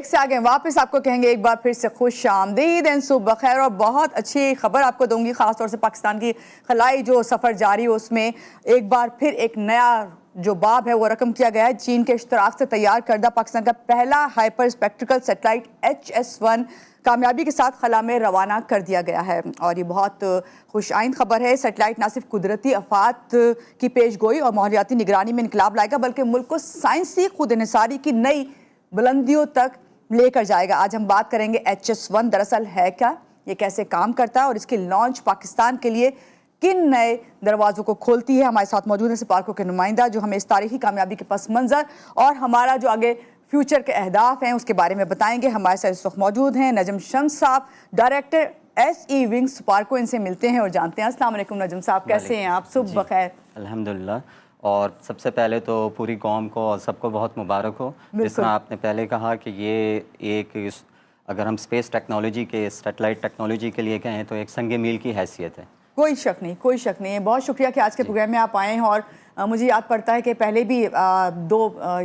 से आ गए वापस, आपको कहेंगे एक बार फिर से खुश आमदीद एंड सुबह खैर। और बहुत अच्छी खबर आपको दूंगी, खासतौर से पाकिस्तान की खलाई जो सफ़र जारी हो उसमें एक बार फिर एक नया जो बाब है वो रकम किया गया है। चीन के इश्तराक से तैयार करदा पाकिस्तान का पहला हाइपर स्पेक्ट्रिकल सेटेलाइट HS-1 कामयाबी के साथ खला में रवाना कर दिया गया है। और ये बहुत खुश आइंद खबर है। सेटेलाइट न सिर्फ कुदरती आफात की पेश गोई और माहौलियाती निगरानी में इनकलाब लाएगा, बल्कि मुल्क को साइंसी खुद इन्हिसारी की नई बुलंदियों तक लेकर जाएगा। आज हम बात करेंगे HS-1 दरअसल है क्या, ये कैसे काम करता है और इसकी लॉन्च पाकिस्तान के लिए किन नए दरवाज़ों को खोलती है। हमारे साथ मौजूद है सिपार्को के नुमाइंदा जो हमें इस तारीखी कामयाबी के पस मंज़र और हमारा जो आगे फ्यूचर के अहदाफ हैं उसके बारे में बताएंगे। हमारे साथ इस वक्त मौजूद हैं नजम शम्स साहब, डायरेक्टर SE विंग सिपार्को। इनसे मिलते हैं और जानते हैं। अस्सलाम वालेकुम नजम साहब, कैसे हैं आप? सुबह खैर। अल्हम्दुलिल्लाह। और सबसे पहले तो पूरी कौम को और सबको बहुत मुबारक हो। जिस तरह आपने पहले कहा कि ये एक अगर हम स्पेस टेक्नोलॉजी के सैटेलाइट टेक्नोलॉजी के लिए कहें तो एक संग मील की हैसियत है। कोई शक नहीं, कोई शक नहीं है। बहुत शुक्रिया कि आज के प्रोग्राम में आप आए हैं। और मुझे याद पड़ता है कि पहले भी दो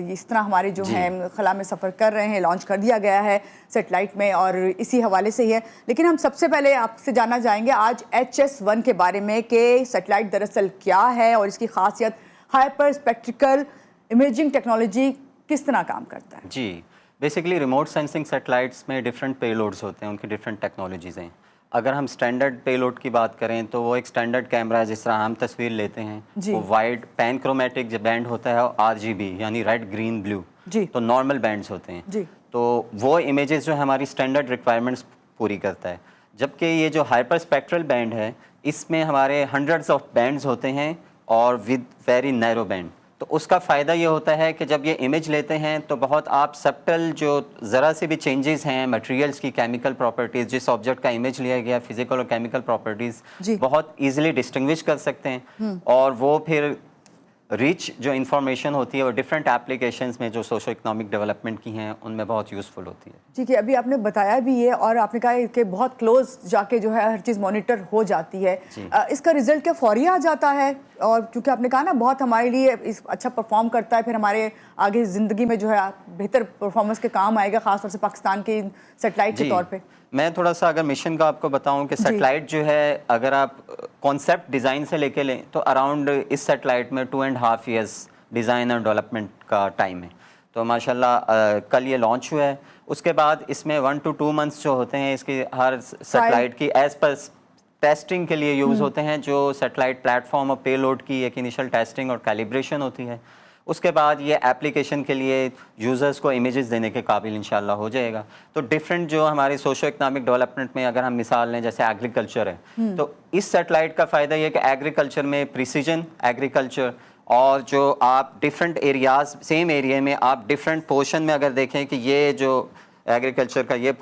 इस तरह हमारे जो हैं खला में सफ़र कर रहे हैं, लॉन्च कर दिया गया है सेटेलाइट में और इसी हवाले से ही है। लेकिन हम सबसे पहले आपसे जानना चाहेंगे आज HS-1 के बारे में कि सेटेलाइट दरअसल क्या है और इसकी खासियत हाइपर स्पेक्ट्रिकल इमेजिंग टेक्नोलॉजी किस तरह काम करता है। जी, बेसिकली रिमोट सेंसिंग सेटेलाइट्स में डिफरेंट पेलोड्स होते हैं, उनकी डिफरेंट टेक्नोलॉजीज़ हैं। अगर हम स्टैंडर्ड पेलोड की बात करें तो वो एक स्टैंडर्ड कैमरा है, जिस तरह हम तस्वीर लेते हैं वो वाइड पैन क्रोमेटिक जो बैंड होता है RGB यानी रेड ग्रीन ब्लू, तो नॉर्मल बैंड्स होते हैं। तो वो इमेजेस जो है हमारी स्टैंडर्ड रिक्वायरमेंट्स पूरी करता है। जबकि ये जो हाइपर स्पेक्ट्रल बैंड है इसमें हमारे हंड्रेड्स ऑफ बैंड्स होते हैं और विद वेरी नैरो बैंड। तो उसका फ़ायदा ये होता है कि जब ये इमेज लेते हैं तो बहुत आप सब्टल जो ज़रा से भी चेंजेस हैं मटेरियल्स की केमिकल प्रॉपर्टीज़, जिस ऑब्जेक्ट का इमेज लिया गया फिजिकल और केमिकल प्रॉपर्टीज़ बहुत इजीली डिस्टिंग्विश कर सकते हैं। और वो फिर रिच जो इन्फॉर्मेशन होती है वो डिफरेंट एप्लीकेशंस में जो सोशो इकोनॉमिक डेवलपमेंट की हैं उनमें बहुत यूज़फुल होती है। ठीक है, अभी आपने बताया भी ये और आपने कहा कि बहुत क्लोज जाके जो है हर चीज़ मॉनिटर हो जाती है। इसका रिजल्ट क्या फौरी आ जाता है? और क्योंकि आपने कहा ना बहुत हमारे लिए अच्छा परफॉर्म करता है, फिर हमारे आगे ज़िंदगी में जो है बेहतर परफॉर्मेंस के काम आएगा, ख़ासतौर से पाकिस्तान की सेटेलाइट के तौर पे। मैं थोड़ा सा अगर मिशन का आपको बताऊं कि सेटेलाइट जो है अगर आप कॉन्सेप्ट डिज़ाइन से लेके लें तो अराउंड इस सेटेलाइट में 2.5 years डिज़ाइन और डेवलपमेंट का टाइम है। तो माशाल्लाह कल ये लॉन्च हुआ है। उसके बाद इसमें 1 to 2 months जो होते हैं इसकी हर सेटेलाइट की एज पर टेस्टिंग के लिए यूज़ होते हैं। जो सेटेलाइट प्लेटफॉर्म और पेलोड की एक इनिशियल टेस्टिंग और कैलिब्रेशन होती है। उसके बाद ये एप्लीकेशन के लिए यूज़र्स को इमेजेस देने के काबिल इंशाल्लाह हो जाएगा। तो डिफरेंट जो हमारे सोशो इकोनॉमिक डेवलपमेंट में अगर हम मिसाल लें जैसे एग्रीकल्चर है तो इस सेटेलाइट का फ़ायदा ये कि एग्रीकल्चर में प्रिसीजन एग्रीकल्चर और जो आप डिफरेंट एरियाज़ सेम एरिया में आप डिफरेंट पोर्शन में अगर देखें कि ये जो एग्रीकल्चर का ये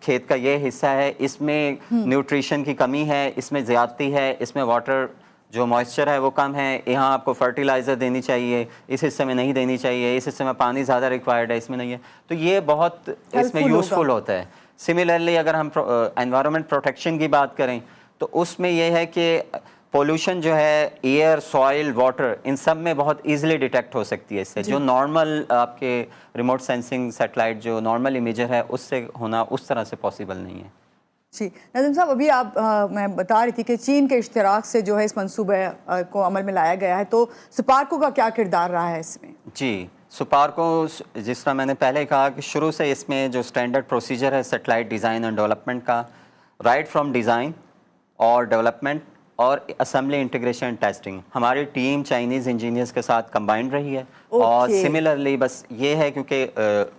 खेत का ये हिस्सा है इसमें न्यूट्रिशन की कमी है, इसमें ज़्यादती है, इसमें वाटर जो मॉइस्चर है वो कम है, यहाँ आपको फर्टिलाइज़र देनी चाहिए, इस हिस्से में नहीं देनी चाहिए, इस हिस्से में पानी ज़्यादा रिक्वायर्ड है, इसमें नहीं है। तो ये बहुत इसमें यूज़फुल होता है। सिमिलरली अगर हम एनवायरनमेंट प्रोटेक्शन की बात करें तो उसमें यह है कि पोल्यूशन जो है एयर सॉइल वाटर इन सब में बहुत ईजिली डिटेक्ट हो सकती है इससे, जो नॉर्मल आपके रिमोट सेंसिंग सेटेलाइट जो नॉर्मल इमेजर है उससे होना उस तरह से पॉसिबल नहीं है। जी नज़म साहब, अभी आप मैं बता रही थी कि चीन के इश्तराक से जो है इस मंसूबे को अमल में लाया गया है, तो सिपार्को का क्या किरदार रहा है इसमें? जी, सिपार्को जिस तरह मैंने पहले कहा कि शुरू से इसमें जो स्टैंडर्ड प्रोसीजर है सेटेलाइट डिज़ाइन एंड डेवलपमेंट का, राइट फ्रॉम डिज़ाइन और डेवलपमेंट और असेंबली इंटीग्रेशन टेस्टिंग हमारी टीम चाइनीज़ इंजीनियर्स के साथ कंबाइंड रही है। और सिमिलरली बस ये है क्योंकि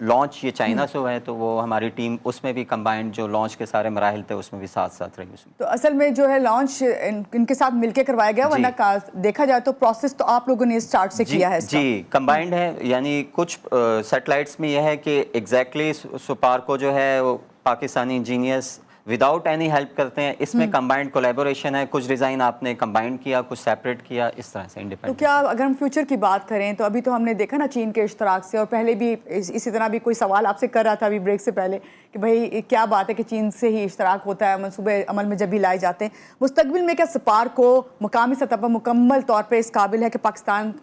लॉन्च ये चाइना से हुआ है तो वो हमारी टीम उसमें भी कंबाइंड जो लॉन्च के सारे मराहिल थे उसमें भी साथ साथ रही उसमें। तो असल में जो है लॉन्च इनके साथ मिलके करवाया गया, वरना देखा जाए तो प्रोसेस तो आप लोगों ने स्टार्ट से किया है। जी कंबाइंड है, यानी कुछ सेटेलाइट्स में यह है कि एग्जैक्टली सिपार्को जो है वो Pakistani engineers without any help करते हैं। इसमें कंबाइंड कोलैबोरेशन है, कुछ डिज़ाइन आपने कंबाइंड किया, कुछ सेपरेट किया, इस तरह से इंडिपेंडेंट। तो क्या अगर हम फ्यूचर की बात करें तो अभी तो हमने देखा ना चीन के इश्तराक से, और पहले भी इसी तरह भी कोई सवाल आपसे कर रहा था अभी ब्रेक से पहले कि भाई क्या बात है कि चीन से ही इश्तराक होता है मनसूबे अमल में जब भी लाए जाते हैं। मुस्तकबिल में क्या सिपार्को मुकामी सतह पर मुकम्मल तौर पर इस काबिल है कि पाकिस्तान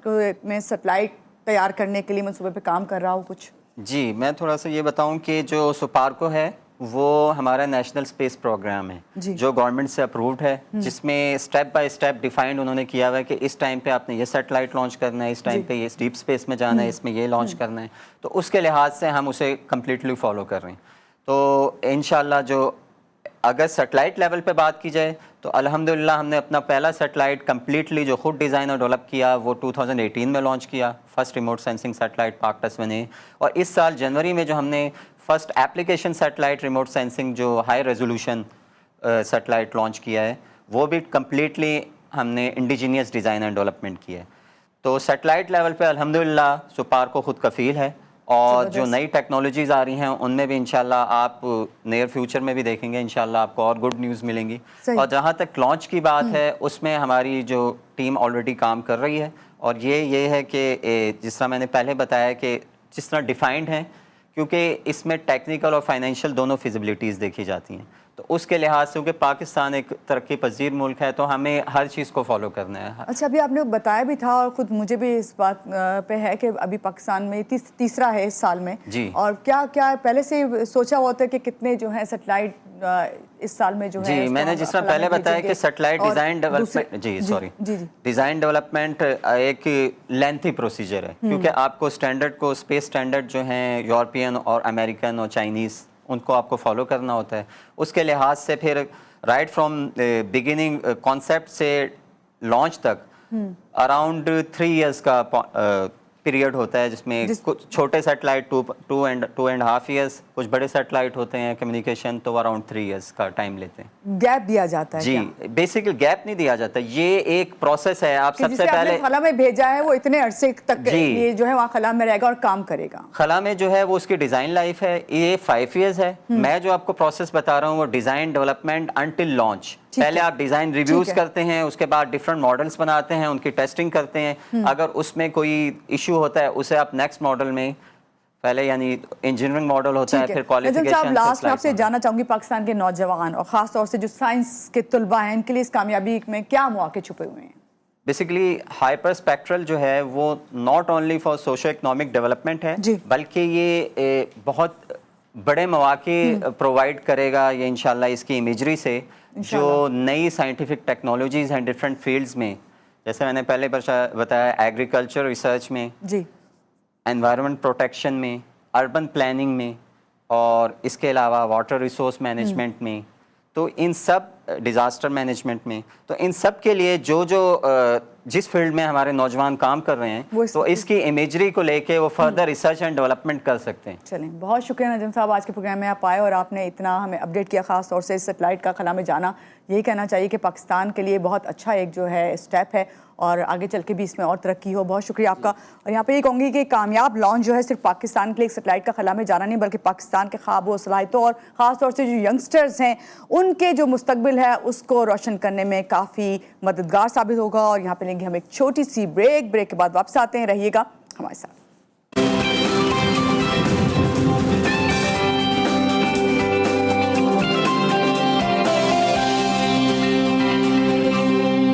में सेटेलाइट तैयार करने के लिए मनसूबे पर काम कर रहा हो कुछ? جی میں تھوڑا سا یہ بتاؤں کہ جو سپارکو ہے وہ ہمارا نیشنل اسپیس پروگرام ہے جو گورنمنٹ سے اپرووڈ ہے، جس میں اسٹیپ بائی اسٹیپ ڈیفائنڈ انہوں نے کیا ہوا ہے کہ اس ٹائم پہ آپ نے یہ سیٹلائٹ لانچ کرنا ہے، اس ٹائم پہ یہ ڈیپ اسپیس میں جانا ہے، اس میں یہ لانچ کرنا ہے، تو اس کے لحاظ سے ہم اسے کمپلیٹلی فالو کر رہے ہیں۔ تو انشاءاللہ جو اگر سیٹلائٹ لیول پہ بات کی جائے تو الحمدللہ ہم نے اپنا پہلا سیٹلائٹ کمپلیٹلی جو خود ڈیزائن اور ڈیولپ کیا وہ 2018 میں لانچ کیا، first remote sensing satellite PAK-10 اور اس سال جنوری میں جو ہم نے first application satellite remote sensing جو ہائی ریزولوشن سیٹلائٹ لانچ کیا ہے وہ بھی کمپلیٹلی ہم نے انڈیجینیس ڈیزائن اینڈ ڈیولپمنٹ کیا ہے۔ تو سیٹلائٹ لیول پہ الحمدللہ سپارکو خود کفیل ہے، اور جو نئی ٹیکنالوجیز آ رہی ہیں ان میں بھی انشاءاللہ آپ نیئر فیوچر میں بھی دیکھیں گے، انشاءاللہ آپ کو اور گڈ نیوز ملیں گی۔ اور جہاں تک لانچ کی بات ہے اس میں ہماری جو ٹیم آلریڈی کام کر رہی ہے، اور یہ ہے کہ جس طرح میں نے پہلے بتایا کہ جس طرح ڈیفائنڈ ہیں، کیونکہ اس میں ٹیکنیکل اور فائنینشیل دونوں فیزیبلٹیز دیکھی جاتی ہیں، تو اس کے لحاظ سے کیونکہ پاکستان ایک ترقی پذیر ملک ہے تو ہمیں ہر چیز کو فالو کرنا ہے۔ اچھا، ابھی آپ نے بتایا بھی تھا اور خود مجھے بھی اس بات پہ ہے کہ ابھی پاکستان میں تیسرا ہے اس سال میں، جی اور کیا پہلے سے سوچا ہوا ہوتا ہے کہ کتنے جو ہیں سیٹلائٹ اس سال میں جو ہے؟ جی میں نے جس طرح پہلے بتایا کہ satellite design development design development ایک لینتھی پروسیجر ہے، کیونکہ آپ کو اسٹینڈرڈ کو اسپیس اسٹینڈرڈ جو ہیں یورپین اور امریکن اور چائنیز ان کو آپ کو فالو کرنا ہوتا ہے۔ اس کے لحاظ سے پھر رائٹ فرام بگننگ کانسیپٹ سے لانچ تک اراؤنڈ 3 ایئرس کا پیریڈ ہوتا ہے، جس میں کچھ چھوٹے سیٹلائٹ 2.5 ایئرس، کچھ بڑے سیٹلائٹ ہوتے ہیں کمیونیکیشن تو اراؤنڈ 3 ایئرس کا ٹائم لیتے ہیں۔ گیپ دیا جاتا ہے؟ جی بیسیکلی گیپ نہیں دیا جاتا، یہ ایک پروسیس ہے۔ آپ سب سے پہلے خلا میں بھیجا ہے وہ اتنے عرصے تک یہ جو ہے وہاں خلا میں رہے گا اور کام کرے گا۔ خلا میں جو ہے وہ اس کی ڈیزائن لائف ہے، یہ 5 ایئرز ہے۔ میں جو آپ کو پروسیس بتا رہا ہوں وہ ڈیزائن ڈیولپمنٹ انٹل لانچ، پہلے آپ ڈیزائن ریویوز کرتے ہیں، اس کے بعد ڈفرنٹ ماڈلز بناتے ہیں، ان کی ٹیسٹنگ کرتے ہیں، اگر اس میں کوئی ایشو ہوتا ہے اسے آپ نیکسٹ ماڈل میں پہلے یعنی انجینئرنگ ماڈل ہوتا ہے، پھر کوالیفیکیشن۔ لاسٹ میں آپ سے جاننا چاہوں گی پاکستان کے نوجوان اور خاص طور سے جو سائنس کے طلباء ہیں ان کے لیے اس کامیابی میں کیا مواقع چھپے ہوئے ہیں؟ بیسیکلی ہائپر اسپیکٹرل جو ہے وہ not only for socio economic development ہے، بلکہ یہ بہت بڑے مواقع پرووائڈ کرے گا یہ انشاءاللہ اس کی امیجری سے، جو نئی سائنٹیفک ٹیکنالوجیز ہیں ڈفرینٹ فیلڈز میں، جیسے میں نے پہلے بتایا ایگریکلچر ریسرچ میں، انوائرمنٹ پروٹیکشن میں، اربن پلاننگ میں، اور اس کے علاوہ واٹر ریسورس مینجمنٹ میں، تو ان سب ڈیزاسٹر مینجمنٹ میں، تو ان سب کے لیے جو جس فیلڈ میں ہمارے نوجوان کام کر رہے ہیں تو اس کی امیجری کو لے کے وہ فردر ریسرچ اینڈ ڈیولپمنٹ کر سکتے ہیں۔ چلیں، بہت شکریہ نجم صاحب، آج کے پروگرام میں آپ آئے اور آپ نے اتنا ہمیں اپڈیٹ کیا، خاص طور سے اس سیٹلائٹ کا خلا میں جانا۔ یہی کہنا چاہیے کہ پاکستان کے لیے بہت اچھا ایک جو ہے اسٹیپ ہے اور آگے چل کے بھی اس میں اور ترقی ہو۔ بہت شکریہ آپ کا۔ اور یہاں پہ یہ کہوں گی کہ کامیاب لانچ جو ہے صرف پاکستان کے لیے ایک سیٹلائٹ کا خلا میں جانا نہیں، بلکہ پاکستان کے خواب و صلاحیتوں اور خاص طور سے جو ینگسٹرز ہیں ان کے جو مستقبل ہے اس کو روشن کرنے میں کافی مددگار ثابت ہوگا۔ اور یہاں پہ لیں گے ہم ایک چھوٹی سی بریک کے بعد واپس آتے ہیں، رہیے گا ہمارے ساتھ۔